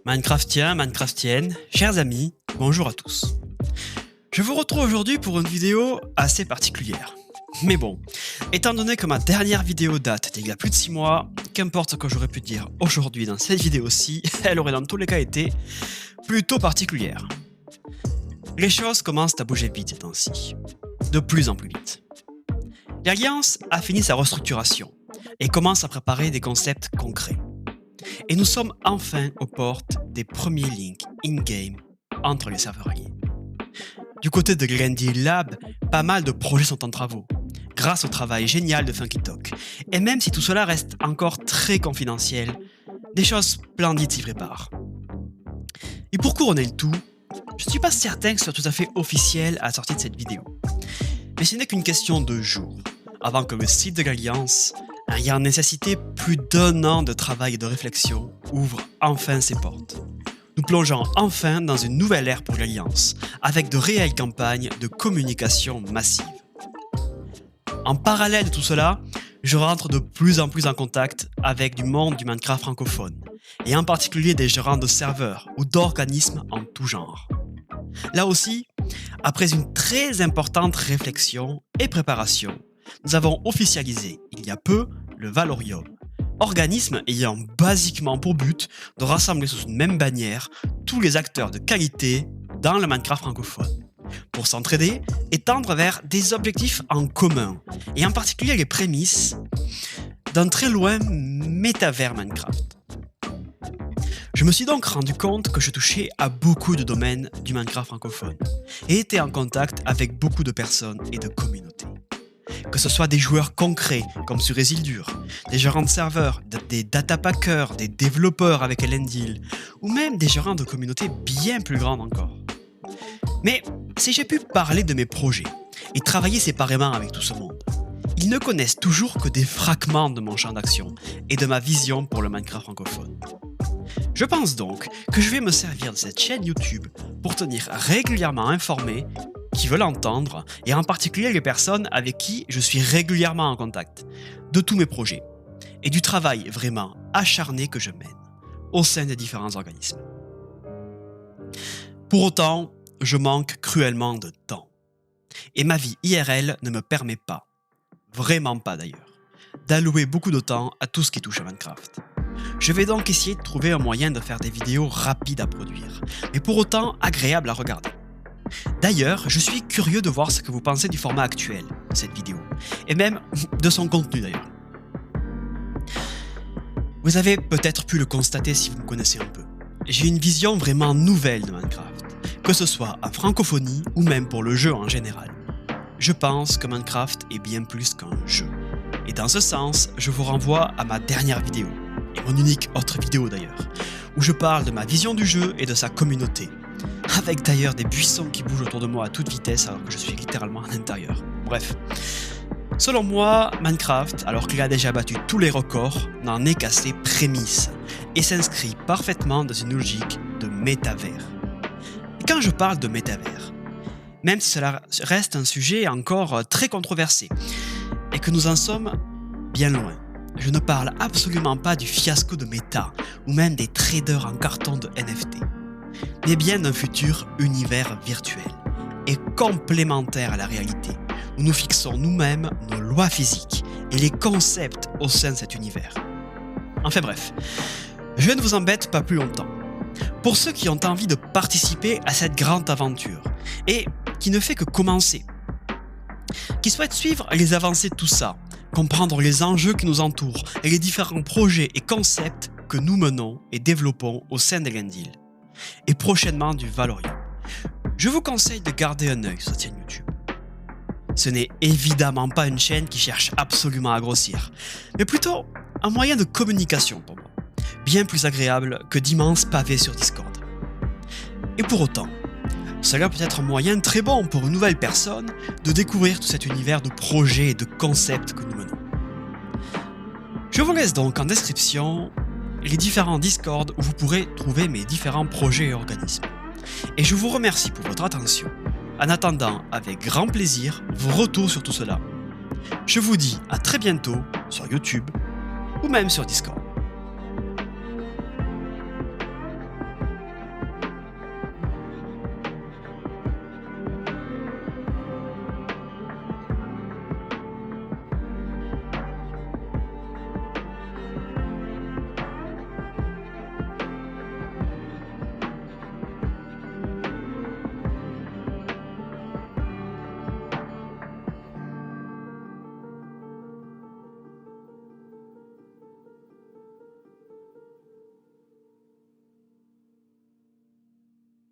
Minecraftiens, Minecraftiennes, chers amis, bonjour à tous. Je vous retrouve aujourd'hui pour une vidéo assez particulière. Mais bon, étant donné que ma dernière vidéo date d'il y a plus de 6 mois, qu'importe ce que j'aurais pu dire aujourd'hui dans cette vidéo-ci, elle aurait dans tous les cas été plutôt particulière. Les choses commencent à bouger vite ces temps-ci, de plus en plus vite. L'Alliance a fini sa restructuration et commence à préparer des concepts concrets. Et nous sommes enfin aux portes des premiers links in-game entre les serveurs alliés. Du côté de Glendale Lab, pas mal de projets sont en travaux, grâce au travail génial de Funky Talk. Et même si tout cela reste encore très confidentiel, des choses splendides s'y préparent. Et pour couronner le tout, je ne suis pas certain que ce soit tout à fait officiel à la sortie de cette vidéo. Mais ce n'est qu'une question de jours, avant que le site de l'Alliance, ayant nécessité plus d'1 an de travail et de réflexion, ouvre enfin ses portes. Nous plongeons enfin dans une nouvelle ère pour l'Alliance, avec de réelles campagnes de communication massive. En parallèle de tout cela, je rentre de plus en plus en contact avec du monde du Minecraft francophone, et en particulier des gérants de serveurs ou d'organismes en tout genre. Là aussi, après une très importante réflexion et préparation, nous avons officialisé, il y a peu, le Valorium, organisme ayant basiquement pour but de rassembler sous une même bannière tous les acteurs de qualité dans le Minecraft francophone, pour s'entraider et tendre vers des objectifs en commun, et en particulier les prémices d'un très loin métavers Minecraft. Je me suis donc rendu compte que je touchais à beaucoup de domaines du Minecraft francophone, et étais en contact avec beaucoup de personnes et de communautés. Que ce soit des joueurs concrets, comme sur Isildur, des gérants de serveurs, des datapackers, des développeurs avec Elendil, ou même des gérants de communautés bien plus grandes encore. Mais si j'ai pu parler de mes projets et travailler séparément avec tout ce monde, ils ne connaissent toujours que des fragments de mon champ d'action et de ma vision pour le Minecraft francophone. Je pense donc que je vais me servir de cette chaîne YouTube pour tenir régulièrement informés qui veulent entendre, et en particulier les personnes avec qui je suis régulièrement en contact, de tous mes projets, et du travail vraiment acharné que je mène au sein des différents organismes. Pour autant, je manque cruellement de temps, et ma vie IRL ne me permet pas, vraiment pas d'ailleurs, d'allouer beaucoup de temps à tout ce qui touche à Minecraft. Je vais donc essayer de trouver un moyen de faire des vidéos rapides à produire, mais pour autant agréables à regarder. D'ailleurs, je suis curieux de voir ce que vous pensez du format actuel de cette vidéo, et même de son contenu d'ailleurs. Vous avez peut-être pu le constater si vous me connaissez un peu. J'ai une vision vraiment nouvelle de Minecraft, que ce soit en francophonie ou même pour le jeu en général. Je pense que Minecraft est bien plus qu'un jeu. Et dans ce sens, je vous renvoie à ma dernière vidéo, et mon unique autre vidéo d'ailleurs, où je parle de ma vision du jeu et de sa communauté. Avec d'ailleurs des buissons qui bougent autour de moi à toute vitesse alors que je suis littéralement à l'intérieur. Bref. Selon moi, Minecraft, alors qu'il a déjà battu tous les records, n'en est qu'à ses prémices et s'inscrit parfaitement dans une logique de métavers. Et quand je parle de métavers, même si cela reste un sujet encore très controversé et que nous en sommes bien loin, je ne parle absolument pas du fiasco de méta ou même des traders en carton de NFT. Mais bien d'un futur univers virtuel et complémentaire à la réalité, où nous fixons nous-mêmes nos lois physiques et les concepts au sein de cet univers. Enfin bref, je ne vous embête pas plus longtemps. Pour ceux qui ont envie de participer à cette grande aventure et qui ne fait que commencer, qui souhaitent suivre les avancées de tout ça, comprendre les enjeux qui nous entourent et les différents projets et concepts que nous menons et développons au sein d'Elendil, et prochainement du Valorium, je vous conseille de garder un œil sur cette chaîne YouTube. Ce n'est évidemment pas une chaîne qui cherche absolument à grossir, mais plutôt un moyen de communication pour moi, bien plus agréable que d'immenses pavés sur Discord. Et pour autant, cela peut être un moyen très bon pour une nouvelle personne de découvrir tout cet univers de projets et de concepts que nous menons. Je vous laisse donc en description les différents Discord où vous pourrez trouver mes différents projets et organismes. Et je vous remercie pour votre attention, en attendant avec grand plaisir vos retours sur tout cela. Je vous dis à très bientôt sur YouTube ou même sur Discord.